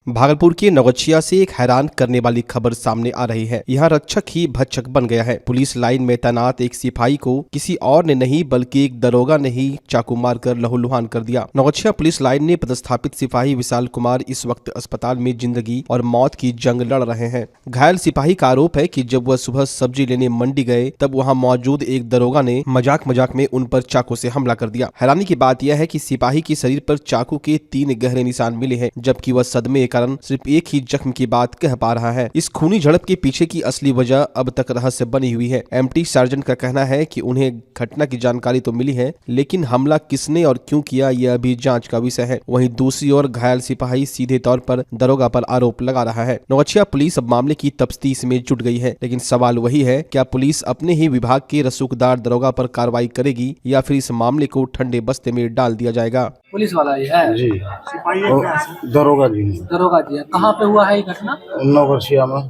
भागलपुर के नौगछिया से एक हैरान करने वाली खबर सामने आ रही है। यहाँ रक्षक ही भक्षक बन गया है। पुलिस लाइन में तैनात एक सिपाही को किसी और ने नहीं बल्कि एक दरोगा ने ही चाकू मारकर लहूलुहान कर दिया। नौगछिया पुलिस लाइन में पदस्थापित सिपाही विशाल कुमार इस वक्त अस्पताल में जिंदगी और मौत की जंग लड़ रहे हैं। घायल सिपाही का आरोप है कि जब वह सुबह सब्जी लेने मंडी गए तब वहाँ मौजूद एक दरोगा ने मजाक में उन पर चाकू से हमला कर दिया। हैरानी की बात यह है कि सिपाही के शरीर पर चाकू के 3 गहरे निशान मिले हैं, जबकि वह सदमे के कारण सिर्फ एक ही जख्म की बात कह पा रहा है। इस खूनी झड़प के पीछे की असली वजह अब तक रहस्य बनी हुई है। एमटी सार्जेंट का कहना है कि उन्हें घटना की जानकारी तो मिली है, लेकिन हमला किसने और क्यों किया यह अभी जांच का विषय है। वहीं दूसरी ओर घायल सिपाही सीधे तौर पर दरोगा पर आरोप लगा रहा है। नौगछिया पुलिस अब मामले की तफ्तीश में जुट गई है, लेकिन सवाल वही है, क्या पुलिस अपने ही विभाग के रसूखदार दरोगा पर कार्रवाई करेगी या फिर इस मामले को ठंडे बस्ते में डाल दिया जाएगा। पुलिस वाला ही है जी, सिपाही दरोगा जी। दरोगा जी है। कहाँ पे हुआ है ये घटना? नौगछिया में।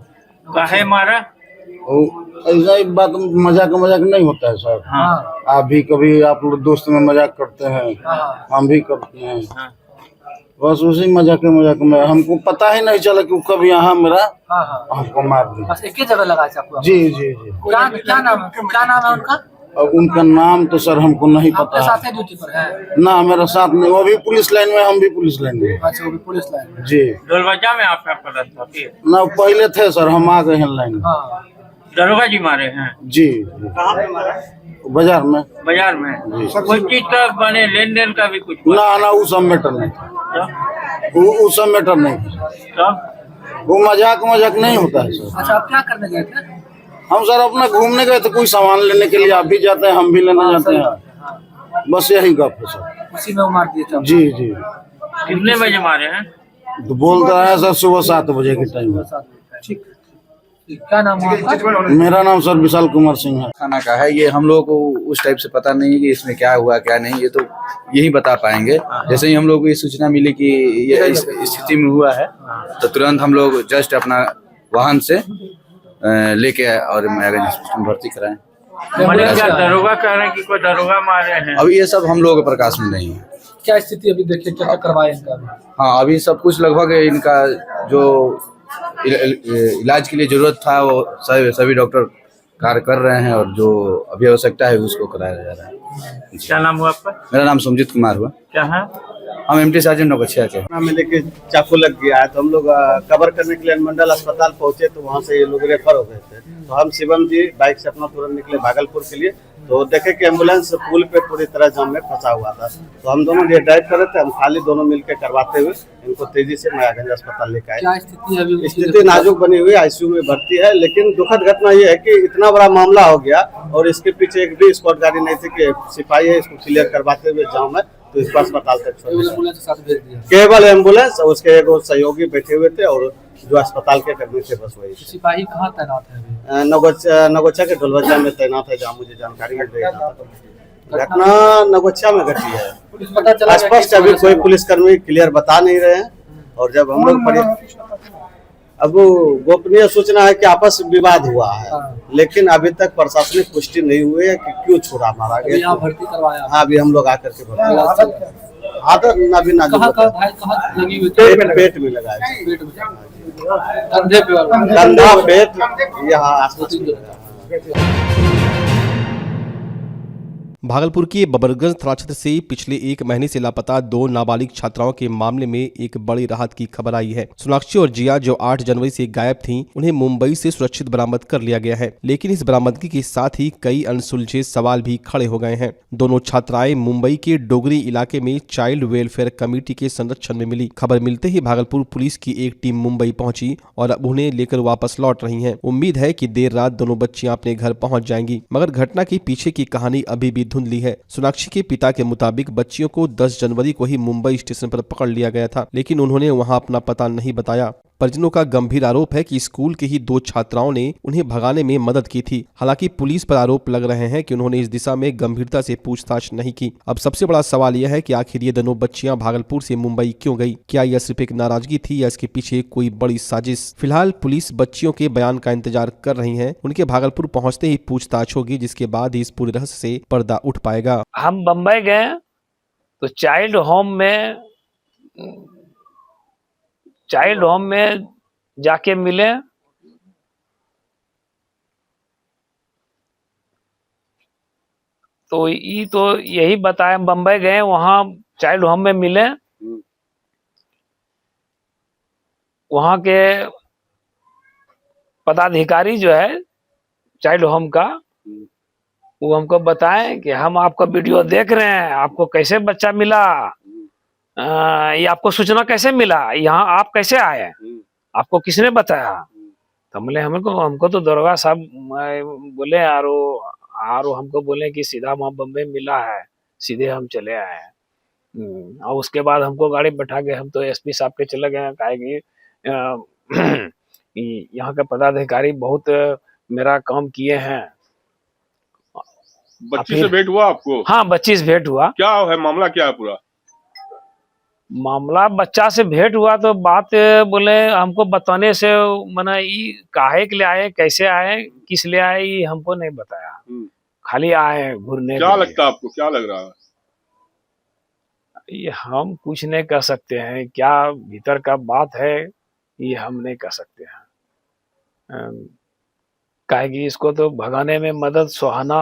काहे मारा? ऐसा एक बात मजाक नहीं होता है सर। हाँ। आप भी कभी आप लोग दोस्त में मजाक करते हैं, हाँ। हम भी करते हैं। हाँ। बस उसी मजाक में हमको पता ही नहीं चला कि कब यहाँ मेरा हाँ। हमको मार दिया। बस एक ही जगह लगा चाकू? जी जी जी। क्या नाम है उनका? और उनका नाम तो सर हमको नहीं पता आपके साथ ड्यूटी पर है ना, मेरा साथ नहीं। वो भी पुलिस लाइन में, हम भी पुलिस लाइन में। अच्छा, वो भी पुलिस लाइन में। जी। दरवाजा में आपका पदस्थापित ना पहले थे सर, हम आ गए हैं लाइन में। हाँ। दरोगा जी मारे हैं? जी। कहाँ पे मारा? बाजार में। बाजार में? कोई चीज का बने लेन देन का भी कुछ? ना वो सब मैटर नहीं था। वो सब मैटर नहीं था। वो मजाक नहीं होता है सर। अच्छा, आप क्या करने गए थे? हम सर अपना घूमने गए थे, कोई सामान लेने के लिए। आप भी जाते हैं, हम भी लेने जाते हैं। बस यही गप है सर। उसी में वो मार दिए थे? जी जी। कितने बजे मारे हैं? तो बोलता है सर सुबह 7 बजे के टाइम। ठीक। क्या नाम है आपका? मेरा नाम सर विशाल कुमार सिंह है। खाना का है ये, हम लोगों को उस टाइप से पता नहीं है कि इसमें क्या हुआ क्या नहीं, ये तो यही बता पाएंगे। जैसे ही हम लोग को ये सूचना मिली कि ये इस स्थिति में हुआ है, तो तुरंत हम लोग जस्ट अपना वाहन से लेके आए और भर्ती कराए। दरोगा कह रहे हैं कि कोई दरोगा मारे हैं? अभी ये सब हम लोगों के प्रकाश में नहीं है। क्या स्थिति अभी देखिए, क्या करवाए इनका? हाँ, अभी सब कुछ लगभग इनका जो इलाज के लिए जरूरत था वो सभी डॉक्टर कार्य कर रहे हैं, और जो अभी आवश्यकता है उसको कराया जा रहा है। क्या नाम हुआ आपका? मेरा नाम सुमजीत कुमार हुआ। क्या है? हम एमटी सार्जेंट नौगछिया के। में लेके चाकू लग गया है, तो हम लोग कवर करने के लिए मंडल अस्पताल पहुंचे, तो वहां से ये लोग रेफर हो गए थे। तो हम शिवम जी बाइक से अपना तुरंत निकले भागलपुर के लिए, तो देखे कि एम्बुलेंस पुल पे पूरी तरह जाम में फंसा हुआ था। तो हम दोनों ये ड्राइव कर रहे थे, हम खाली दोनों मिलकर करवाते हुए इनको तेजी से महाराजगंज अस्पताल लेकर आए। क्या स्थिति है अभी? स्थिति नाजुक बनी हुई, आईसीयू में भर्ती है। लेकिन दुखद घटना ये है कि इतना बड़ा मामला हो गया और इसके पीछे एक भी स्क्वाड गाड़ी नहीं थी कि सिपाही है इसको क्लियर करवाते हुए जाम है, तो इसको अस्पताल तक छोड़ दिया। केवल एम्बुलेंस और उसके एक सहयोगी बैठे हुए थे, और जो अस्पताल के कर्मी थे बस वही। सिपाही कहाँ तैनात है? नौगछिया के ढोलवजा में तैनात है, जहाँ मुझे जानकारी मिल रही है। घटना नौगछिया में घटी है। स्पष्ट अभी कोई पुलिसकर्मी क्लियर बता नहीं रहे हैं। और जब हम लोग अब गोपनीय सूचना है कि आपस विवाद हुआ है, लेकिन अभी तक प्रशासनिक पुष्टि नहीं हुई है कि क्यों छुरा मारा गया। यहाँ भर्ती करवाया? हाँ, अभी हम लोग आकर के भर्ती। हाँ, तो अभी नाजुक लगी हुई? पेट में लगा है। पेट में? कंधे पे? कंधा, पेट, यहाँ आसपास में लगा। भागलपुर के बबरगंज थाना क्षेत्र से पिछले 1 महीने से लापता 2 नाबालिग छात्राओं के मामले में एक बड़ी राहत की खबर आई है। सोनाक्षी और जिया जो 8 जनवरी से गायब थीं, उन्हें मुंबई से सुरक्षित बरामद कर लिया गया है। लेकिन इस बरामदगी के साथ ही कई अनसुलझे सवाल भी खड़े हो गए हैं। दोनों छात्राएं मुंबई के डोगरी इलाके में चाइल्ड वेलफेयर कमेटी के संरक्षण में मिली। खबर मिलते ही भागलपुर पुलिस की एक टीम मुंबई पहुंची और अब उन्हें लेकर वापस लौट रही है। उम्मीद है कि देर रात दोनों बच्चियां अपने घर पहुंच जाएंगी, मगर घटना के पीछे की कहानी अभी भी धुंधली है। सोनाक्षी के पिता के मुताबिक बच्चियों को 10 जनवरी को ही मुंबई स्टेशन पर पकड़ लिया गया था, लेकिन उन्होंने वहां अपना पता नहीं बताया। परिजनों का गंभीर आरोप है कि स्कूल की ही 2 छात्राओं ने उन्हें भगाने में मदद की थी। हालांकि पुलिस पर आरोप लग रहे हैं कि उन्होंने इस दिशा में गंभीरता से पूछताछ नहीं की। अब सबसे बड़ा सवाल यह है कि आखिर ये दोनों बच्चियां भागलपुर से मुंबई क्यों गई? क्या यह सिर्फ एक नाराजगी थी या इसके पीछे कोई बड़ी साजिश? फिलहाल पुलिस बच्चियों के बयान का इंतजार कर रही है। उनके भागलपुर पहुँचते ही पूछताछ होगी, जिसके बाद ही इस पूरे रहस्य से पर्दा उठ पाएगा। हम बम्बई गए तो चाइल्ड होम में चाइल्ड होम में जाके मिले, तो ये तो यही बताया, बम्बई गए वहां चाइल्ड होम में मिले, वहां के पदाधिकारी जो है चाइल्ड होम का, वो हमको बताएं कि हम आपका वीडियो देख रहे हैं, आपको कैसे बच्चा मिला, ये आपको सूचना कैसे मिला, यहाँ आप कैसे आए, आपको किसने बताया। तो बोले हमको तो दरोगा साहब बोले आरो हमको बोले कि सीधा वहाँ बम्बई मिला है, सीधे हम चले आए हैं। और उसके बाद हमको गाड़ी बैठा के हम तो एसपी साहब के चले गए, कहा कि यहाँ के पदाधिकारी बहुत मेरा काम किए हैं। बच्ची से भेंट हुआ आपको? हाँ, बच्ची से भेंट हुआ। क्या है मामला, क्या है पूरा मामला? बच्चा से भेंट हुआ तो बात बोले हमको बताने से मना, ये काहे के लिए आए, कैसे आए, किस लिए आए, ये हमको नहीं बताया, खाली आए घूरने। क्या लगता है आपको, क्या लग रहा है? ये हम कुछ नहीं कह सकते हैं, क्या भीतर का बात है ये हम नहीं कह सकते हैं। कहेगी इसको तो भगाने में मदद सुहाना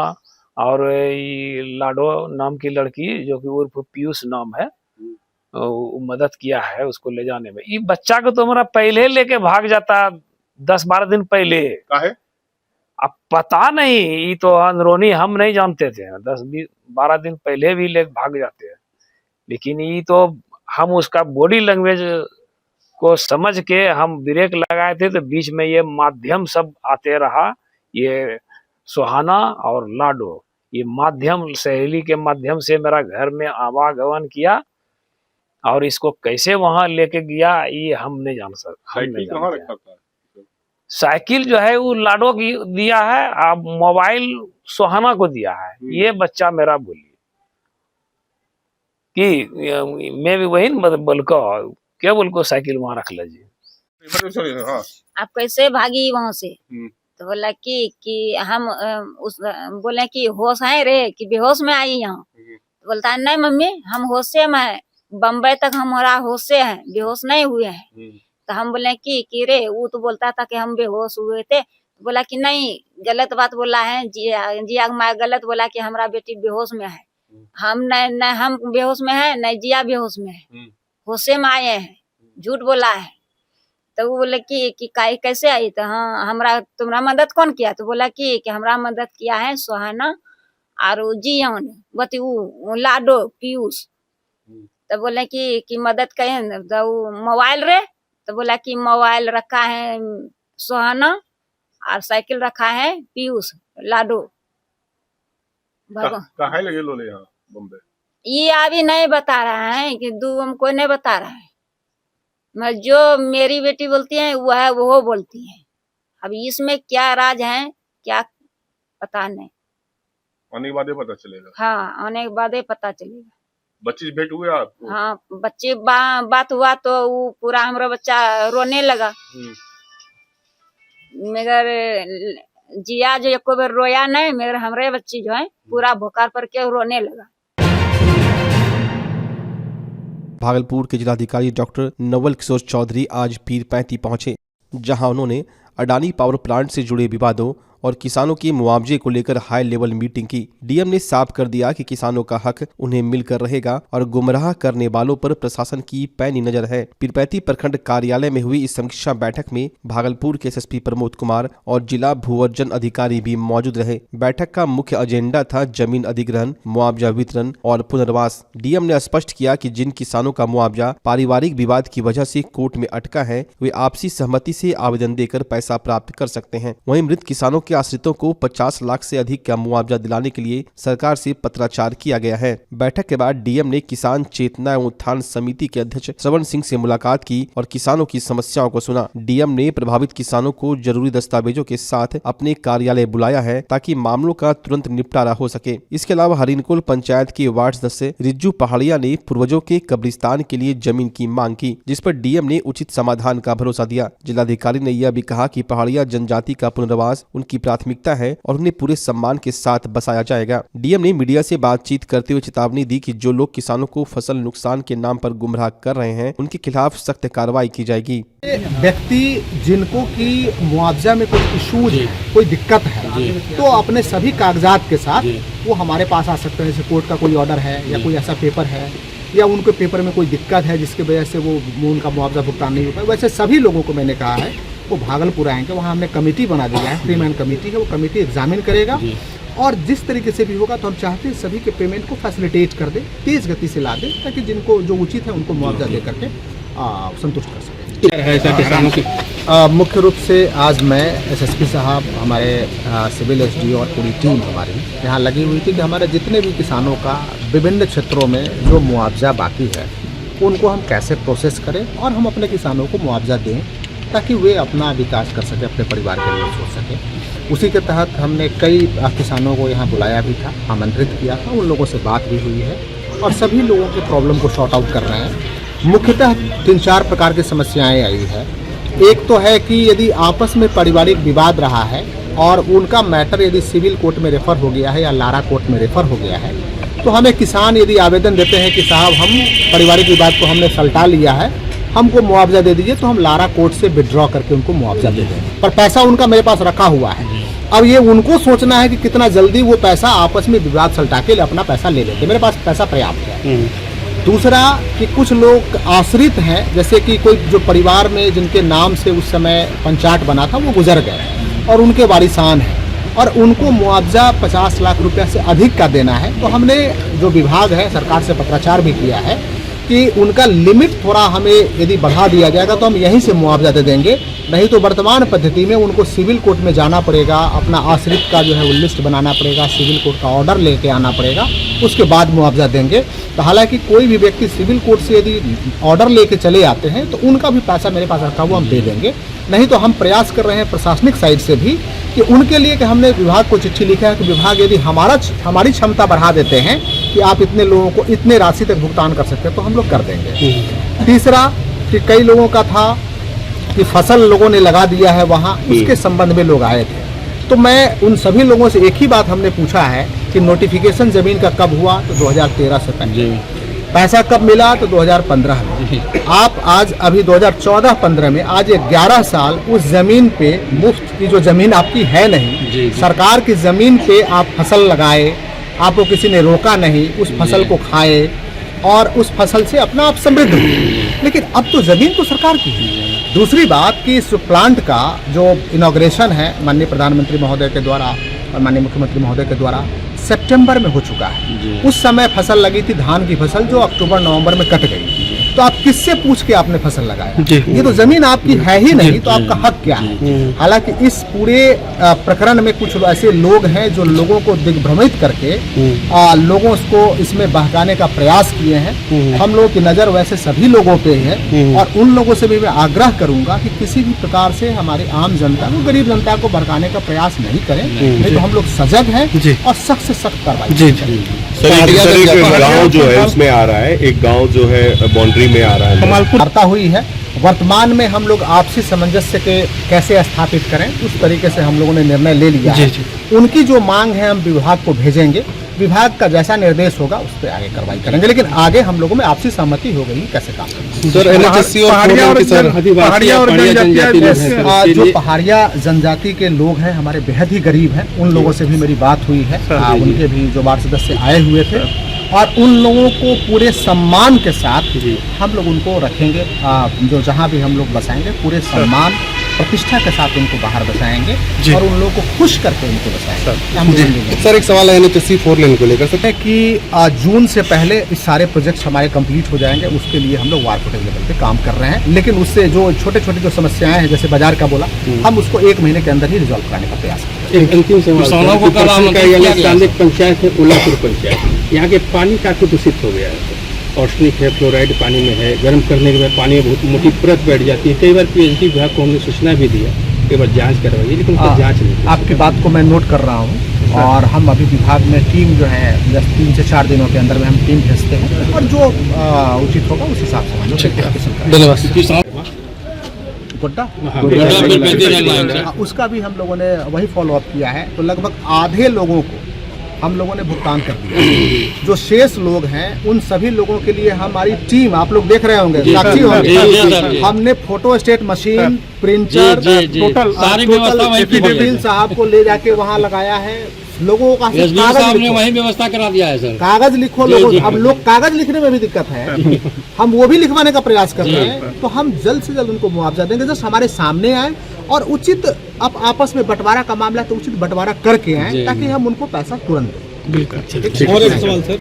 और ये लाडो नाम की लड़की जो कि उर्फ पीयूष नाम है, वो मदद किया है उसको ले जाने में। ये बच्चा को तो हमारा पहले लेके भाग जाता 10-12 दिन पहले। काहे? अब पता नहीं, ये तो अंदरूनी हम नहीं जानते थे। 10-12 दिन पहले भी लेके भाग जाते हैं, लेकिन ये तो हम उसका बॉडी लैंग्वेज को समझ के हम ब्रेक लगाए थे, तो बीच में ये माध्यम सब आते रहा, ये सुहाना और लाडो, ये माध्यम सहेली के माध्यम से मेरा घर में आवागमन किया, और इसको कैसे वहां लेके गया ये हम नहीं जान सकते। साइकिल कहाँ रखा था? साइकिल जो है वो लाडो की दिया है, अब मोबाइल सुहाना को दिया है। ये बच्चा मेरा बोली कि मैं भी वही बोल को क्या बोल को साइकिल वहां रख लीजिए। हाँ। आप कैसे भागी वहां से? तो बोला कि हम बोले कि होश है रे कि बेहोश में आई यहाँ? तो बोलता है नहीं मम्मी हम होश में है, बम्बई तक हमारा होश से है, बेहोश नहीं हुए हैं। तो हम बोले कि रे, वो तो बोलता था कि हम बेहोश हुए थे। तो बोला कि नहीं, गलत बात बोला है, जिया माँ गलत बोला कि हमारा बेटी बेहोश में है। हम नहीं हम बेहोश में है, नहीं जिया बेहोश में है, होशे में आए हैं, झूठ बोला है। तो वो बोले कि कैसे आई? तो हाँ तुम्हारा मदद कौन किया? तो बोला कि हमारा मदद किया है सुहाना और जियान बतू लाडो पीयूष। तो बोले कि मदद करें, तो मोबाइल रे? तो बोला कि मोबाइल रखा है सुहाना और साइकिल रखा है पीयूष लाडो। काहे लगे लोले यहाँ बम्बई? ये अभी नहीं बता रहा है कि हमको नहीं बता रहा है, मैं जो मेरी बेटी बोलती है वो बोलती है। अब इसमें क्या राज है क्या पता नहीं, आने के बाद पता चलेगा। हाँ, आने के बाद पता चलेगा। बच्ची से भेंट हुई आपको? हाँ, बच्चे बात हुआ तो वो पूरा हमारा बच्चा रोने लगा, मगर जिया जो एको बार रोया नहीं, मगर हमारे बच्ची जो है पूरा भोकार पर के रोने लगा। भागलपुर के जिलाधिकारी डॉक्टर नवल किशोर चौधरी आज पीरपैंती पहुंचे, जहां उन्होंने अडानी पावर प्लांट से जुड़े विवादों और किसानों के मुआवजे को लेकर हाई लेवल मीटिंग की। डीएम ने साफ कर दिया कि किसानों का हक उन्हें मिलकर रहेगा और गुमराह करने वालों पर प्रशासन की पैनी नजर है। पीरपैंती प्रखंड कार्यालय में हुई इस समीक्षा बैठक में भागलपुर के एसएसपी प्रमोद कुमार और जिला भूअर्जन अधिकारी भी मौजूद रहे। बैठक का मुख्य एजेंडा था जमीन अधिग्रहण, मुआवजा वितरण और पुनर्वास। डीएम ने स्पष्ट किया कि जिन किसानों का मुआवजा पारिवारिक विवाद की वजह से कोर्ट में अटका है, वे आपसी सहमति से आवेदन देकर पैसा प्राप्त कर सकते हैं। वहीं मृत किसानों के आश्रितों को 50 लाख से अधिक का मुआवजा दिलाने के लिए सरकार से पत्राचार किया गया है। बैठक के बाद डीएम ने किसान चेतना एवं उत्थान समिति के अध्यक्ष श्रवण सिंह से मुलाकात की और किसानों की समस्याओं को सुना। डीएम ने प्रभावित किसानों को जरूरी दस्तावेजों के साथ अपने कार्यालय बुलाया है ताकि मामलों का तुरंत निपटारा हो सके। इसके अलावा हरिनकुल पंचायत के वार्ड सदस्य रिज्जू पहाड़िया ने पूर्वजों के कब्रिस्तान के लिए जमीन की मांग की, जिस पर डीएम ने उचित समाधान का भरोसा दिया। जिलाधिकारी ने यह भी कहा कि पहाड़िया जनजाति का पुनर्वास उनकी उनकी प्राथमिकता है और उन्हें पूरे सम्मान के साथ बसाया जाएगा। डीएम ने मीडिया से बातचीत करते हुए चेतावनी दी कि जो लोग किसानों को फसल नुकसान के नाम पर गुमराह कर रहे हैं उनके खिलाफ सख्त कार्रवाई की जाएगी। व्यक्ति जिनको की मुआवजा में कोई इशूज है, कोई दिक्कत है, तो अपने सभी कागजात के साथ वो हमारे पास आ सकते हैं। जैसे कोर्ट का कोई ऑर्डर है या कोई ऐसा पेपर है या उनके पेपर में कोई दिक्कत है जिसकी वजह से वो उनका मुआवजा भुगतान नहीं हो पाए, वैसे सभी लोगों को मैंने कहा है वो भागलपुर आएंगे। वहाँ हमने कमेटी बना दिया है, 3 मैन कमेटी है, वो कमेटी एग्जामिन करेगा और जिस तरीके से भी होगा तो हम चाहते हैं सभी के पेमेंट को फैसिलिटेट कर दें, तेज गति से ला दें, ताकि जिनको जो उचित है उनको मुआवजा दे करके संतुष्ट कर सकें। मुख्य रूप से आज मैं एसएसपी साहब, हमारे सिविल एसडीओ और पूरी टीम हमारी यहाँ लगी हुई थी कि हमारे जितने भी किसानों का विभिन्न क्षेत्रों में जो मुआवजा बाकी है उनको हम कैसे प्रोसेस करें और हम अपने किसानों को मुआवजा दें ताकि वे अपना विकास कर सकें, अपने परिवार के लिए सोच सकें। उसी के तहत हमने कई किसानों को यहाँ बुलाया भी था, आमंत्रित किया था, उन लोगों से बात भी हुई है और सभी लोगों के प्रॉब्लम को सॉर्ट आउट कर रहे हैं। मुख्यतः 3-4 प्रकार की समस्याएं आई है। एक तो है कि यदि आपस में पारिवारिक विवाद रहा है और उनका मैटर यदि सिविल कोर्ट में रेफर हो गया है या लारा कोर्ट में रेफर हो गया है, तो हमें किसान यदि आवेदन देते हैं कि साहब हम पारिवारिक विवाद को हमने सलटा लिया है, हमको मुआवजा दे दीजिए, तो हम लारा कोर्ट से विड्रॉ करके उनको मुआवजा दे देंगे, पर पैसा उनका मेरे पास रखा हुआ है। अब ये उनको सोचना है कि कितना जल्दी वो पैसा आपस में विवाद सलटा के अपना पैसा ले लेते। मेरे पास पैसा पर्याप्त है। दूसरा कि कुछ लोग आश्रित हैं, जैसे कि कोई जो परिवार में जिनके नाम से उस समय पंचायत बना था वो गुजर गए और उनके वारिसान हैं और उनको मुआवजा 50 लाख रुपया से अधिक का देना है, तो हमने जो विभाग है सरकार से पत्राचार भी किया है कि उनका लिमिट थोड़ा हमें यदि बढ़ा दिया जाएगा तो हम यहीं से मुआवजा दे देंगे, नहीं तो वर्तमान पद्धति में उनको सिविल कोर्ट में जाना पड़ेगा, अपना आश्रित का जो है वो लिस्ट बनाना पड़ेगा, सिविल कोर्ट का ऑर्डर लेके आना पड़ेगा, उसके बाद मुआवजा देंगे। तो हालांकि कोई भी व्यक्ति सिविल कोर्ट से यदि ऑर्डर लेके चले आते हैं तो उनका भी पैसा मेरे पास रखा हुआ हम दे देंगे। नहीं तो हम प्रयास कर रहे हैं प्रशासनिक साइड से भी कि उनके लिए कि हमने विभाग को चिट्ठी लिखा है कि विभाग यदि हमारी क्षमता बढ़ा देते हैं कि आप इतने लोगों को इतने राशि तक भुगतान कर सकते हैं तो हम लोग कर देंगे। तीसरा कि कई लोगों का था कि फसल लोगों ने लगा दिया है वहाँ, उसके संबंध में लोग आए थे, तो मैं उन सभी लोगों से एक ही बात हमने पूछा है कि नोटिफिकेशन जमीन का कब हुआ, तो 2013 से पहले। पैसा कब मिला, तो 2015 में। आप आज अभी 2014-15 में आज 11 साल उस जमीन पे मुफ्त की जो जमीन आपकी है नहीं, सरकार की जमीन पे आप फसल लगाए, आपको किसी ने रोका नहीं, उस फसल को खाए और उस फसल से अपना आप समृद्ध हुए। लेकिन अब तो जमीन तो सरकार की है। दूसरी बात कि इस प्लांट का जो इनॉग्रेशन है माननीय प्रधानमंत्री महोदय के द्वारा और माननीय मुख्यमंत्री महोदय के द्वारा सितंबर में हो चुका है। उस समय फसल लगी थी धान की फसल जो अक्टूबर-नवंबर में कट गई। तो आप किससे पूछ के आपने फसल लगाया? ये तो जमीन आपकी है ही नहीं, तो आपका हक क्या है? हालांकि इस पूरे प्रकरण में कुछ ऐसे लोग हैं जो लोगों को दिग्भ्रमित करके लोगों को इसमें बहकाने का प्रयास किए हैं। हम लोगों की नजर वैसे सभी लोगों पे है और उन लोगों से भी मैं आग्रह करूंगा कि किसी भी प्रकार से हमारी आम जनता को, गरीब जनता को भड़काने का प्रयास नहीं करें, नहीं तो हम लोग सजग हैं और सख्त से सख्त कार्रवाई। एक गाँव जो है उसमें आ रहा है, एक गाँव जो है बाउंड्री में आ रहा है, कमालपुर वार्ता हुई है। वर्तमान में हम लोग आपसी सामंजस्य के कैसे स्थापित करें उस तरीके से हम लोगों ने निर्णय ले लिया है। उनकी जो मांग है हम विभाग को भेजेंगे, विभाग का जैसा निर्देश होगा उस पर आगे कार्रवाई करेंगे, लेकिन आगे हम लोगों में आपसी सहमति हो गई कैसे काम जो पहाड़िया जनजाति के लोग हैं हमारे बेहद ही गरीब हैं, उन लोगों से भी मेरी बात हुई है। उनके भी जो वार्ड सदस्य आए हुए थे और उन लोगों को पूरे सम्मान के साथ हम लोग उनको रखेंगे, जो जहाँ भी हम लोग बसाएंगे पूरे सम्मान प्रतिष्ठा के साथ उनको बाहर बसाएंगे और उन लोगों को खुश करके उनको बसाएंगे। सर एक सवाल है NHC 4 लेन को लेकर सकते हैं कि जून से पहले इस सारे प्रोजेक्ट्स हमारे कंप्लीट हो जाएंगे, उसके लिए हम लोग वार फुटेज लेवल पे काम कर रहे हैं। लेकिन उससे जो छोटे छोटे जो समस्याएं हैं जैसे बाजार का बोला, हम उसको 1 महीने के अंदर ही रिजॉल्व कराने का प्रयास करेंगे। अंतिम पंचायत है उल्लापुर पंचायत, यहाँ के पानी काफी दूषित हो गया है, आर्सेनिक है, फ्लोराइड पानी में है, गर्म करने के बाद पानी में बहुत मोटी परत बैठ जाती है। कई बार PhD विभाग को हमने सूचना भी दिया, कई बार जांच करवाइए, लेकिन उसका जांच नहीं। आपकी बात को मैं नोट कर रहा हूँ और हम अभी विभाग में टीम जो है 3 से 4 दिनों के अंदर में हम टीम भेजते हैं और जो उचित होगा उस हिसाब से। धन्यवाद। गोड्डा उसका भी हम लोगों ने वही फॉलो अप किया है। तो लगभग आधे लोगों को हम लोगों ने भुगतान कर दिया। जो शेष लोग हैं उन सभी लोगों के लिए हमारी टीम, आप लोग देख रहे होंगे, साक्षी होंगे, हमने photo state machine, printer, total वकील साहब को ले जाके वहाँ लगाया है। लोगों का वही व्यवस्था करा दिया है सर। कागज लिखो लोगों, अब लोग कागज लिखने में भी दिक्कत है, हम वो भी लिखवाने का प्रयास कर रहे हैं। तो हम जल्द से जल्द उनको मुआवजा देंगे, जस्ट हमारे सामने आए और उचित, अब आपस में बंटवारा का मामला है तो उचित बंटवारा करके आए ताकि हम उनको पैसा तुरंत दें। बिल्कुल। और एक सवाल सर,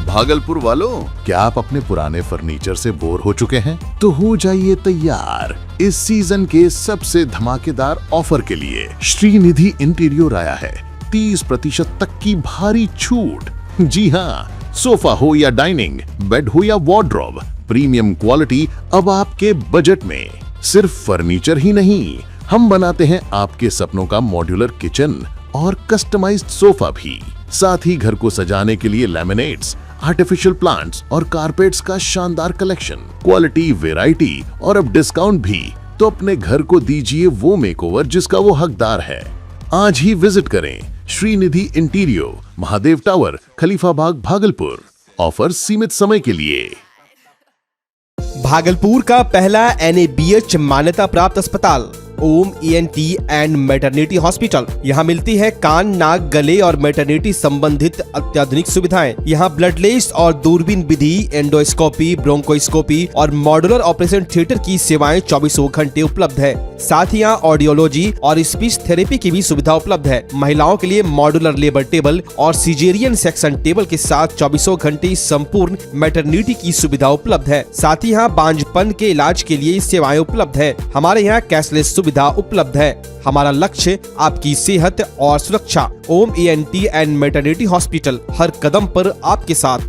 भागलपुर वालों, क्या आप अपने पुराने फर्नीचर से बोर हो चुके हैं? तो हो जाइए तैयार इस सीजन के सबसे धमाकेदार ऑफर के लिए। श्रीनिधि इंटीरियर आया है 30% तक की भारी छूट। जी हाँ, सोफा हो या डाइनिंग, बेड हो या वार्डरोब, प्रीमियम क्वालिटी अब आपके बजट में। सिर्फ फर्नीचर ही नहीं, हम बनाते हैं आपके सपनों का मॉड्यूलर किचन और कस्टमाइज्ड सोफा भी। साथ ही घर को सजाने के लिए लैमिनेट्स, आर्टिफिशियल प्लांट्स और कारपेट्स का शानदार कलेक्शन, क्वालिटी, वैरायटी और अब डिस्काउंट भी। तो अपने घर को दीजिए वो मेकओवर जिसका वो हकदार है। आज ही विजिट करें Shrinidhi interior, Mahadev tower, Khalifabagh, Bhagalpur. Offer सीमित समय के लिए। भागलपुर का पहला NABH मान्यता प्राप्त अस्पताल ओम ENT एंड मैटरनिटी हॉस्पिटल। यहाँ मिलती है कान, नाक, गले और मैटरनिटी संबंधित अत्याधुनिक सुविधाएं। यहाँ ब्लडलेस और दूरबीन विधि, एंडोस्कोपी, ब्रोंकोस्कोपी और मॉड्यूलर ऑपरेशन थिएटर की सेवाएं 24 घंटे उपलब्ध है। साथ ही यहाँ ऑडियोलॉजी और स्पीच थेरेपी की भी सुविधा उपलब्ध है। महिलाओं के लिए मॉड्यूलर लेबर टेबल और सिजेरियन सेक्शन टेबल के साथ 24 घंटे संपूर्ण मैटरनिटी की सुविधा उपलब्ध है। साथ ही यहाँ बांझपन के इलाज के लिए सेवाएं उपलब्ध है। हमारे यहाँ कैशलेस सुविधा उपलब्ध है। हमारा लक्ष्य आपकी सेहत और सुरक्षा। ओम ENT एंड मैटरनिटी हॉस्पिटल, हर कदम पर आपके साथ।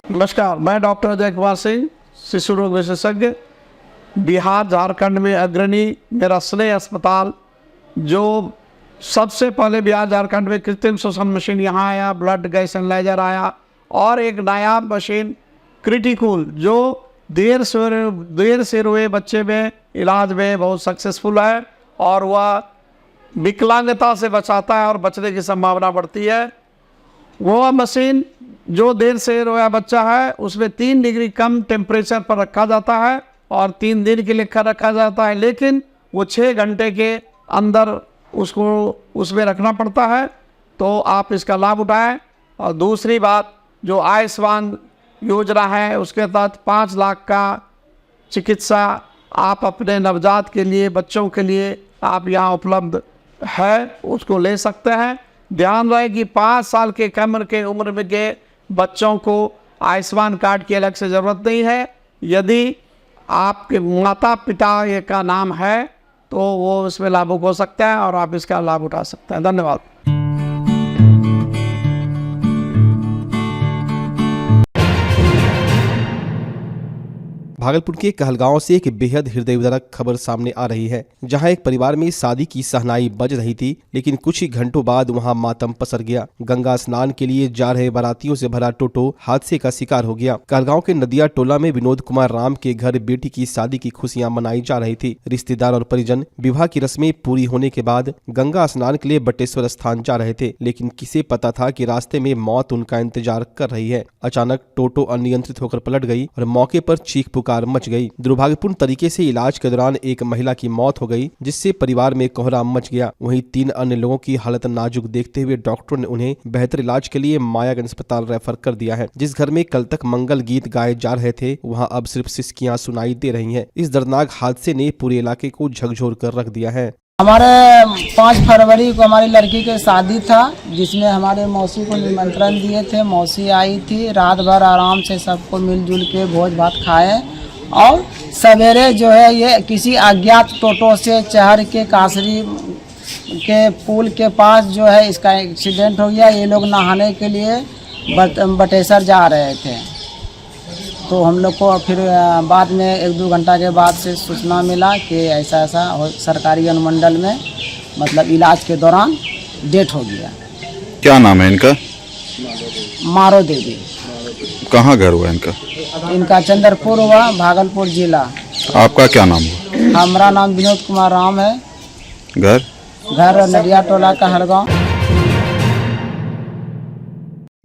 नमस्कार, मैं डॉक्टर अजय कुमार सिंह, शिशु रोग विशेषज्ञ, बिहार झारखंड में अग्रणी मेरा स्नेह अस्पताल, जो सबसे पहले बिहार झारखंड में कृत्रिम श्वसन मशीन यहाँ आया, ब्लड गैस एनालाइजर आया और एक नया मशीन क्रिटिकल जो देर से रोए बच्चे में इलाज में बहुत सक्सेसफुल है और वह विकलांगता से बचाता है और बचने की संभावना बढ़ती है। वह मशीन जो देर से रोया बच्चा है उसमें 3 डिग्री कम टेम्परेचर पर रखा जाता है और 3 दिन के लिए रखा जाता है, लेकिन वो 6 घंटे के अंदर उसको उसमें रखना पड़ता है। तो आप इसका लाभ उठाएं। और दूसरी बात, जो आयुष्मान योजना है उसके तहत 5 लाख का चिकित्सा आप अपने नवजात के लिए, बच्चों के लिए आप यहाँ उपलब्ध है, उसको ले सकते हैं। ध्यान रहे कि 5 साल के कम के उम्र में के बच्चों को आयुष्मान कार्ड की अलग से ज़रूरत नहीं है। यदि आपके माता पिता का नाम है तो वो इसमें लाभुक हो सकता है और आप इसका लाभ उठा सकते हैं। धन्यवाद। भागलपुर के कहलगांव से एक बेहद हृदय विदारक खबर सामने आ रही है, जहां एक परिवार में शादी की सहनाई बज रही थी, लेकिन कुछ ही घंटों बाद वहां मातम पसर गया। गंगा स्नान के लिए जा रहे बारातियों से भरा टोटो हादसे का शिकार हो गया। कहलगांव के नदिया टोला में विनोद कुमार राम के घर बेटी की शादी की खुशियां मनाई जा रही थी। रिश्तेदार और परिजन विवाह की रस्में पूरी होने के बाद गंगा स्नान के लिए बटेश्वर स्थान जा रहे थे, लेकिन किसे पता था कि रास्ते में मौत उनका इंतजार कर रही है। अचानक टोटो अनियंत्रित होकर पलट गई और मौके पर चीख पुकार मच गई। दुर्भाग्यपूर्ण तरीके से इलाज के दौरान एक महिला की मौत हो गई, जिससे परिवार में कोहराम मच गया। वहीं 3 अन्य लोगों की हालत नाजुक देखते हुए डॉक्टरों ने उन्हें बेहतर इलाज के लिए मायागंज अस्पताल रेफर कर दिया है। जिस घर में कल तक मंगल गीत गाए जा रहे थे, वहां अब सिर्फ सिसकियां सुनाई दे रही हैं। इस दर्दनाक हादसे ने पूरे इलाके को झकझोर कर रख दिया है। हमारे 5 फरवरी को हमारी लड़की की शादी था, जिसमें हमारे मौसी को निमंत्रण दिए थे। मौसी आई थी, रात भर आराम से सबको मिलजुल के भोज भात खाए और सवेरे जो है ये किसी अज्ञात टोटो से चहर के कासरी के पुल के पास जो है इसका एक्सीडेंट हो गया। ये लोग नहाने के लिए बटेसर जा रहे थे, तो हम लोग को फिर बाद में 1-2 घंटा के बाद से सूचना मिला कि ऐसा सरकारी अनुमंडल में मतलब इलाज के दौरान डेथ हो गया। क्या नाम है इनका? मारो देवी। कहाँ घर हुआ इनका? इनका चंद्रपुर हुआ, भागलपुर जिला। आपका क्या नाम हुआ? हमारा नाम विनोद कुमार राम है। घर नदिया टोला का हरगांव।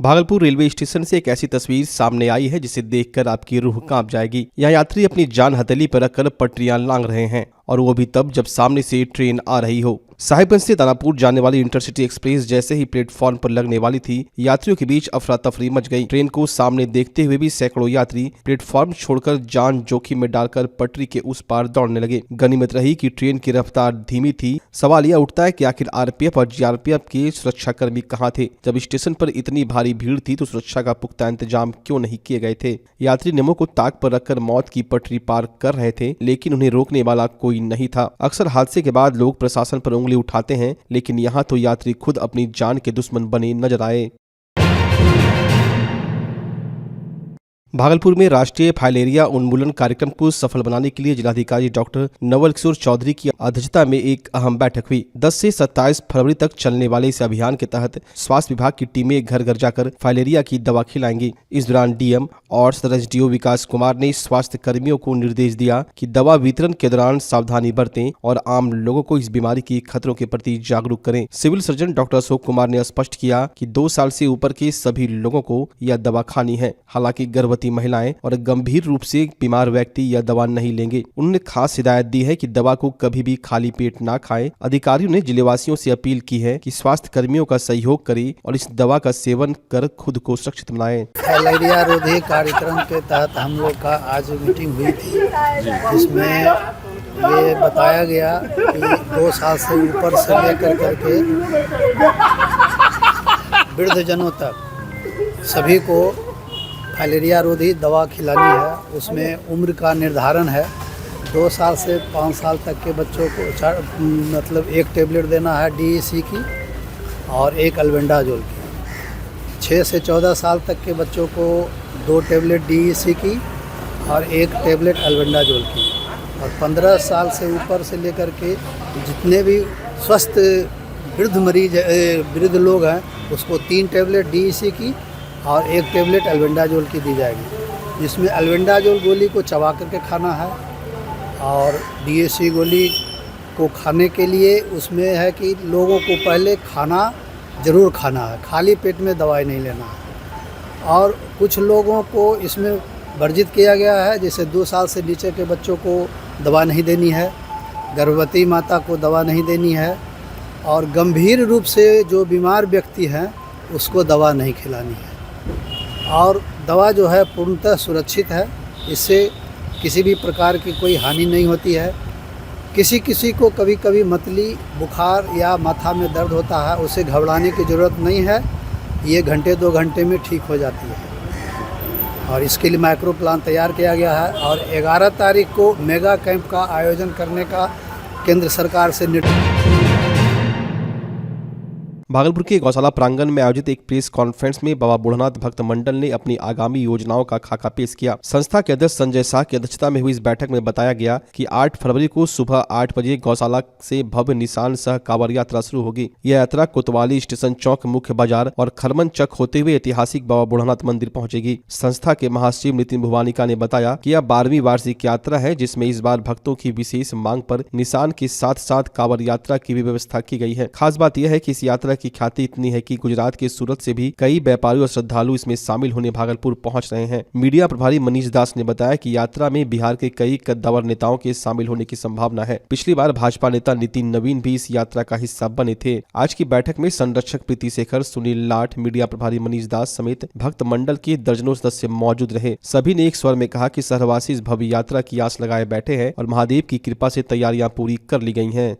भागलपुर रेलवे स्टेशन से एक ऐसी तस्वीर सामने आई है जिसे देखकर आपकी रूह कांप जाएगी। यहाँ यात्री अपनी जान हथेली पर रखकर पटरियां लांघ रहे हैं और वो भी तब जब सामने से ट्रेन आ रही हो। साहिबगंज से दानापुर जाने वाली इंटरसिटी एक्सप्रेस जैसे ही प्लेटफॉर्म पर लगने वाली थी, यात्रियों के बीच अफरा तफरी मच गई। ट्रेन को सामने देखते हुए भी सैकड़ों यात्री प्लेटफॉर्म छोड़कर जान जोखिम में डालकर पटरी के उस पार दौड़ने लगे। गनीमत रही कि ट्रेन की रफ्तार धीमी थी। सवाल यह उठता है कि आखिर आरपीएफ और जीआरपीएफ के सुरक्षाकर्मी कहाँ थे? जब स्टेशन पर इतनी भारी भीड़ थी तो सुरक्षा का पुख्ता इंतजाम क्यों नहीं किए गए थे? यात्री नियमों को ताक पर रखकर मौत की पटरी पार कर रहे थे, लेकिन उन्हें रोकने वाला कोई नहीं था। अक्सर हादसे के बाद लोग प्रशासन पर उंगली उठाते हैं, लेकिन यहाँ तो यात्री खुद अपनी जान के दुश्मन बने नजर आए। भागलपुर में राष्ट्रीय फाइलेरिया उन्मूलन कार्यक्रम को सफल बनाने के लिए जिलाधिकारी डॉक्टर नवल किशोर चौधरी की अध्यक्षता में एक अहम बैठक हुई। 10 से 27 फरवरी तक चलने वाले इस अभियान के तहत स्वास्थ्य विभाग की टीमें घर घर जाकर फाइलेरिया की दवा खिलाएंगी। इस दौरान डीएम और सदर एसडीओ विकास कुमार ने स्वास्थ्य कर्मियों को निर्देश दिया कि दवा वितरण के दौरान सावधानी बरतें और आम लोगों को इस बीमारी की खतरों के प्रति जागरूक करें। Civil surgeon doctor Ashok Kumar ने स्पष्ट किया कि 2 साल से ऊपर के सभी लोगों को यह दवा खानी है। हालांकि गर्भवती महिलाएं और गंभीर रूप से बीमार व्यक्ति यह दवा नहीं लेंगे। उन्होंने खास हिदायत दी है कि दवा को कभी भी खाली पेट ना खाएं। अधिकारियों ने जिलेवासियों से अपील की है कि स्वास्थ्य कर्मियों का सहयोग करें और इस दवा का सेवन कर खुद को सुरक्षित बनाएं। फाइलेरिया रोधी कार्यक्रम के तहत हम लोग का आज मीटिंग हुई थी, जिसमें ये बताया गया कि 2 साल से ऊपर से लेकर करके वृद्धजनों तक सभी को फाइलेरिया रोधी दवा खिलानी है। उसमें उम्र का निर्धारण है। 2 साल से 5 साल तक के बच्चों को मतलब 1 टेबलेट देना है डीईसी की और 1 अल्बेंडाजोल की। 6 से 14 साल तक के बच्चों को 2 टेबलेट डीईसी की और 1 टेबलेट अल्बेंडाजोल की। और 15 साल से ऊपर से लेकर के जितने भी स्वस्थ वृद्ध लोग हैं उसको 3 टेबलेट डीईसी की और 1 टेबलेट अल्बेंडाजोल की दी जाएगी, जिसमें अल्बेंडाजोल गोली को चबा करके खाना है और डीईसी गोली को खाने के लिए उसमें है कि लोगों को पहले खाना ज़रूर खाना है, खाली पेट में दवाई नहीं लेना है। और कुछ लोगों को इसमें वर्जित किया गया है, जैसे 2 साल से नीचे के बच्चों को दवा नहीं देनी है, गर्भवती माता को दवा नहीं देनी है और गंभीर रूप से जो बीमार व्यक्ति हैं उसको दवा नहीं खिलानी है। और दवा जो है पूर्णतः सुरक्षित है, इससे किसी भी प्रकार की कोई हानि नहीं होती है। किसी को कभी कभी मतली, बुखार या माथा में दर्द होता है, उसे घबराने की ज़रूरत नहीं है। ये घंटे 2 घंटे में ठीक हो जाती है और इसके लिए माइक्रो प्लान तैयार किया गया है। और 11 तारीख को मेगा कैंप का आयोजन करने का केंद्र सरकार से भागलपुर के गौशाला प्रांगण में आयोजित एक प्रेस कॉन्फ्रेंस में बाबा बुढ़नाथ भक्त मंडल ने अपनी आगामी योजनाओं का खाका पेश किया। संस्था के अध्यक्ष संजय शाह की अध्यक्षता में हुई इस बैठक में बताया गया कि 8 फरवरी को सुबह 8 बजे गौशाला से भव्य निशान सह कांवड़ यात्रा शुरू होगी। यह यात्रा कोतवाली स्टेशन चौक, मुख्य बाजार और खरमन चक होते हुए ऐतिहासिक बाबा बुढ़नाथ मंदिर पहुंचेगी। संस्था के महासचिव नितिन भुवानिका ने बताया कि यह 12वीं वार्षिक यात्रा है, जिसमें इस बार भक्तों की विशेष मांग पर निशान के साथ साथ कांवड़ यात्रा की भी व्यवस्था की गई है। खास बात यह है कि इस यात्रा की ख्याति इतनी है कि गुजरात के सूरत से भी कई व्यापारी और श्रद्धालु इसमें शामिल होने भागलपुर पहुंच रहे हैं। मीडिया प्रभारी मनीष दास ने बताया कि यात्रा में बिहार के कई कद्दावर नेताओं के शामिल होने की संभावना है। पिछली बार भाजपा नेता नितिन नवीन भी इस यात्रा का हिस्सा बने थे। आज की बैठक में संरक्षक प्रीति शेखर, सुनील लाठ, मीडिया प्रभारी मनीष दास समेत भक्त मंडल के दर्जनों सदस्य मौजूद रहे। सभी ने एक स्वर में कहा कि शहरवासी इस भव्य यात्रा की आस लगाए बैठे हैं और महादेव की कृपा से तैयारियां पूरी कर ली गई हैं।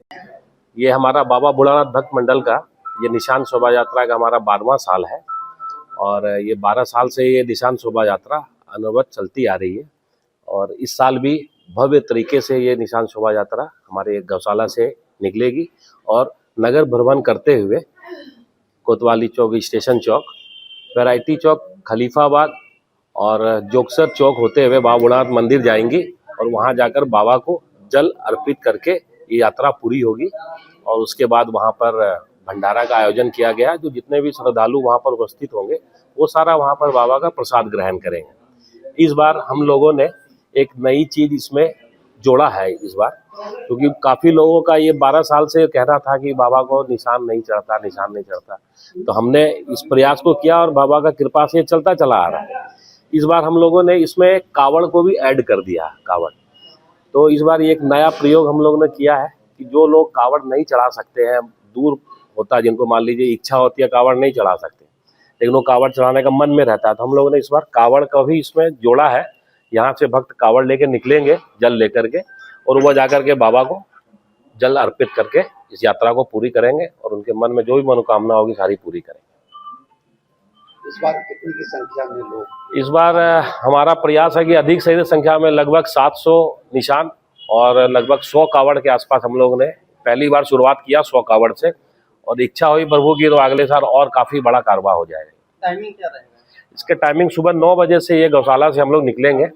ये हमारा बाबा बुढ़नाथ भक्त मंडल का ये निशान शोभा यात्रा का हमारा 12वां साल है और ये 12 साल से ये निशान शोभा यात्रा अनवरत चलती आ रही है। और इस साल भी भव्य तरीके से ये निशान शोभा यात्रा हमारे गौशाला से निकलेगी और नगर भ्रमण करते हुए कोतवाली चौक, स्टेशन चौक, वैरायटी चौक, खलीफाबाद और जोगसर चौक होते हुए बाबा बुढ़नाथ मंदिर जाएंगी और वहाँ जाकर बाबा को जल अर्पित करके ये यात्रा पूरी होगी। और उसके बाद वहाँ पर भंडारा का आयोजन किया गया है। जो जितने भी श्रद्धालु वहाँ पर उपस्थित होंगे वो सारा वहाँ पर बाबा का प्रसाद ग्रहण करेंगे। इस बार हम लोगों ने एक नई चीज इसमें जोड़ा है इस बार, क्योंकि काफी लोगों का ये 12 साल से कहना था कि बाबा को निशान नहीं चढ़ता, तो हमने इस प्रयास को किया और बाबा का कृपा से चलता चला आ रहा है। इस बार हम लोगों ने इसमें कावड़ को भी ऐड कर दिया, कावड़। तो इस बार ये एक नया प्रयोग हम लोगों ने किया है कि जो लोग कावड़ नहीं चढ़ा सकते हैं, दूर होता है जिनको मान लीजिए इच्छा होती है कावड़ नहीं चढ़ा सकते, लेकिन वो कावड़ चढ़ाने का मन में रहता है, तो हम लोगों ने इस बार कावड़ का भी इसमें जोड़ा है। यहाँ से भक्त कावड़ लेके निकलेंगे जल लेकर के, और वो जाकर के बाबा को जल अर्पित करके इस यात्रा को पूरी करेंगे और उनके मन में जो भी मनोकामना होगी सारी पूरी करेंगे। इस बार कितनी की संख्या में लोग? इस बार हमारा प्रयास है कि अधिक से अधिक संख्या में लगभग 700 निशान और लगभग 100 कावड़ के आसपास हम लोगों ने पहली बार शुरुआत किया 100 कावड़ से, और इच्छा हुई प्रभु की तो अगले साल और काफी बड़ा कारवा हो जाएगा। टाइमिंग क्या रहेगा इसके? टाइमिंग सुबह 9 बजे से ये गौशाला से हम लोग निकलेंगे,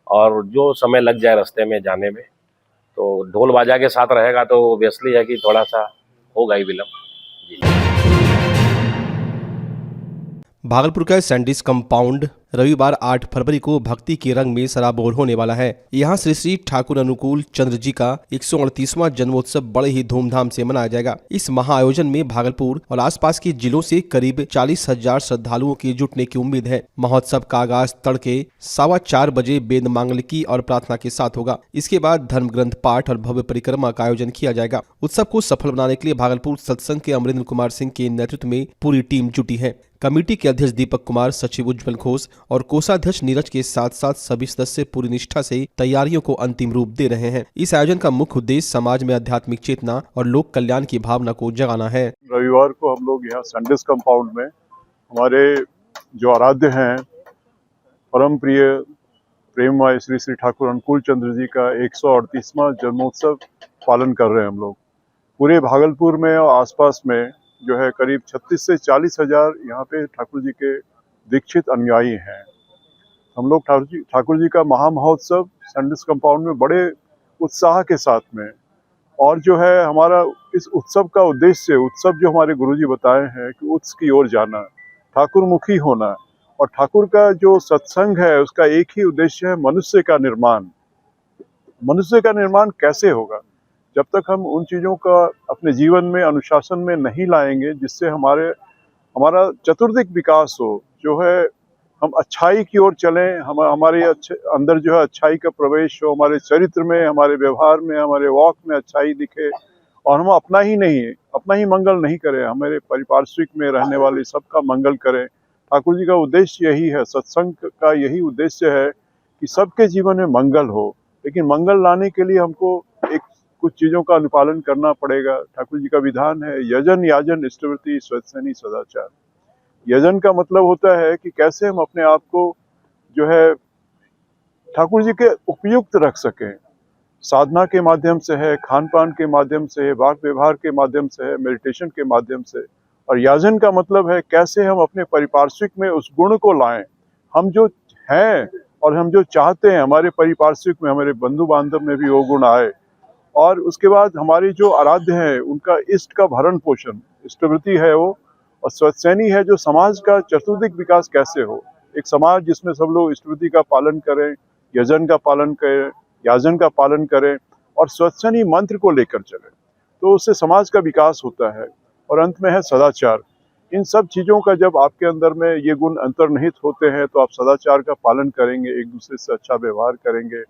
और जो समय लग जाए रास्ते में जाने में, तो ढोल बाजा के साथ रहेगा तो ऑब्वियसली है कि थोड़ा सा होगा ही विलम्ब। भागलपुर का सैंडिस कंपाउंड रविवार 8 फरवरी को भक्ति के रंग में सराबोर होने वाला है। यहाँ श्री श्री ठाकुर अनुकूल चंद्र जी का 138वां जन्मोत्सव बड़े ही धूमधाम से मनाया जाएगा। इस महाआयोजन में भागलपुर और आसपास के जिलों से करीब 40,000 श्रद्धालुओं के जुटने की उम्मीद है। महोत्सव का आगाज तड़के 4:15 बजे वेद मांगलिकी और प्रार्थना के साथ होगा। इसके बाद धर्म ग्रंथ पाठ और भव्य परिक्रमा का आयोजन किया जाएगा। उत्सव को सफल बनाने के लिए भागलपुर सत्संग के अमरेंद्र कुमार सिंह के नेतृत्व में पूरी टीम जुटी है। कमेटी के अध्यक्ष दीपक कुमार, सचिव उज्जवल घोष और कोषाध्यक्ष नीरज के साथ साथ सभी सदस्य पूरी निष्ठा से तैयारियों को अंतिम रूप दे रहे हैं। इस आयोजन का मुख्य उद्देश्य समाज में आध्यात्मिक चेतना और लोक कल्याण की भावना को जगाना है। रविवार को हम लोग यहाँ सैंडिस कंपाउंड में हमारे जो आराध्य हैं परम प्रिय प्रेममय श्री श्री ठाकुर अनुकूल चंद्र जी का 138वां जन्मोत्सव पालन कर रहे हैं। हम लोग पूरे भागलपुर में और आसपास में जो है करीब 36 से 40,000 यहाँ पे ठाकुर जी के दीक्षित अनुयायी हैं। हम लोग ठाकुर जी का महामहोत्सव सैंडिस कंपाउंड में बड़े उत्साह के साथ में, और जो है हमारा इस उत्सव का उद्देश्य, उत्सव जो हमारे गुरुजी बताए हैं कि उत्स की ओर जाना, ठाकुर मुखी होना, और ठाकुर का जो सत्संग है उसका एक ही उद्देश्य है मनुष्य का निर्माण। मनुष्य का निर्माण कैसे होगा? जब तक हम उन चीज़ों का अपने जीवन में अनुशासन में नहीं लाएंगे जिससे हमारा चतुर्दिक विकास हो, जो है हम अच्छाई की ओर चलें, हमारे अंदर जो है अच्छाई का प्रवेश हो, हमारे चरित्र में, हमारे व्यवहार में, हमारे वॉक में अच्छाई दिखे, और हम अपना ही मंगल नहीं करें, हमारे पारिपार्श्विक में रहने वाले सबका मंगल करें। ठाकुर जी का उद्देश्य यही है, सत्संग का यही उद्देश्य है कि सबके जीवन में मंगल हो। लेकिन मंगल लाने के लिए हमको कुछ चीज़ों का अनुपालन करना पड़ेगा। ठाकुर जी का विधान है यजन याजन इष्टवृत्ति स्वच्छनी सदाचार। यजन का मतलब होता है कि कैसे हम अपने आप को जो है ठाकुर जी के उपयुक्त रख सकें। साधना के माध्यम से है, खान पान के माध्यम से है, वाक व्यवहार के माध्यम से है, मेडिटेशन के माध्यम से। और याजन का मतलब है कैसे हम अपने पारिपार्श्विक में उस गुण को लाएं। हम जो हैं और हम जो चाहते हैं हमारे पारिपार्श्विक में, हमारे बंधु बांधव में भी वो गुण आए। और उसके बाद हमारे जो आराध्य हैं उनका इष्ट का भरण पोषण, इष्टवृत्ति है वो, और स्वच्छनी है जो समाज का चतुर्दिक विकास कैसे हो। एक समाज जिसमें सब लोग इष्टवृत्ति का पालन करें, यजन का पालन करें, याजन का पालन करें और स्वच्छनी मंत्र को लेकर चलें, तो उससे समाज का विकास होता है। और अंत में है सदाचार। इन सब चीज़ों का जब आपके अंदर में ये गुण अंतर्निहित होते हैं तो आप सदाचार का पालन करेंगे, एक दूसरे से अच्छा व्यवहार करेंगे,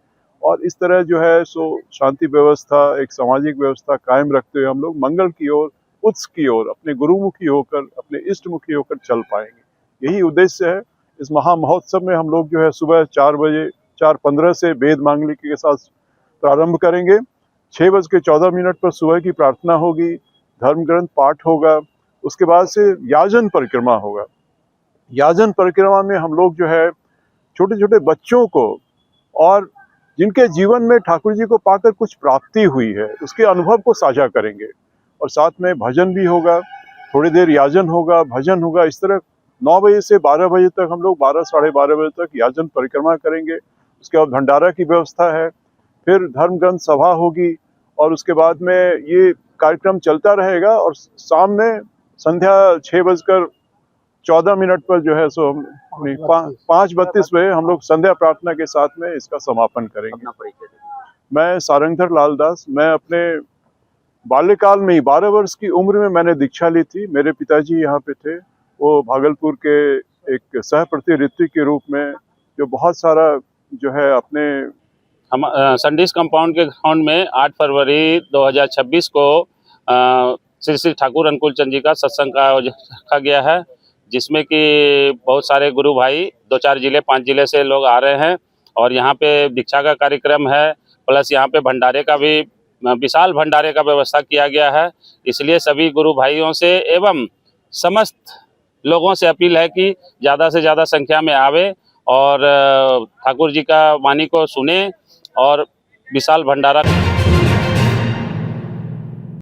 और इस तरह जो है सो शांति व्यवस्था, एक सामाजिक व्यवस्था कायम रखते हुए हम लोग मंगल की ओर, उत्स की ओर, अपने गुरुमुखी होकर, अपने इष्टमुखी होकर चल पाएंगे। यही उद्देश्य है। इस महामहोत्सव में हम लोग जो है सुबह 4:15 से वेद मांगलिकी के साथ प्रारंभ करेंगे। 6:14 पर सुबह की प्रार्थना होगी, धर्म ग्रंथ पाठ होगा, उसके बाद से याजन परिक्रमा होगा। याजन परिक्रमा में हम लोग जो है छोटे छोटे बच्चों को और जिनके जीवन में ठाकुर जी को पाकर कुछ प्राप्ति हुई है उसके अनुभव को साझा करेंगे। और साथ में भजन भी होगा, थोड़ी देर याजन होगा, भजन होगा। इस तरह 9 बजे से 12 बजे तक हम लोग 12 साढ़े 12 बजे तक याजन परिक्रमा करेंगे। उसके बाद भंडारा की व्यवस्था है, फिर धर्म ग्रंथ सभा होगी, और उसके बाद में ये कार्यक्रम चलता रहेगा और शाम में संध्या 6:14 पर जो है सो हम 5:32 बजे हम लोग संध्या प्रार्थना के साथ में इसका समापन करेंगे। मैं सारंगधर लाल दास, मैं अपने बाल्यकाल में ही 12 वर्ष की उम्र में मैंने दीक्षा ली थी। मेरे पिताजी यहाँ पे थे, वो भागलपुर के एक सहप्रति ऋत्विक के रूप में जो बहुत सारा जो है अपने हम संडिस कंपाउंड के ग्राउंड में 8 फरवरी 2026 को श्री श्री ठाकुर अनुकूल चंद जी का सत्संग का आयोजन रखा गया है, जिसमें कि बहुत सारे गुरु भाई 2-4 जिले 5 जिले से लोग आ रहे हैं और यहाँ पे दीक्षा का कार्यक्रम है, प्लस यहाँ पे भंडारे का भी विशाल भंडारे का व्यवस्था किया गया है। इसलिए सभी गुरु भाइयों से एवं समस्त लोगों से अपील है कि ज़्यादा से ज़्यादा संख्या में आवे और ठाकुर जी का वाणी को सुने और विशाल भंडारा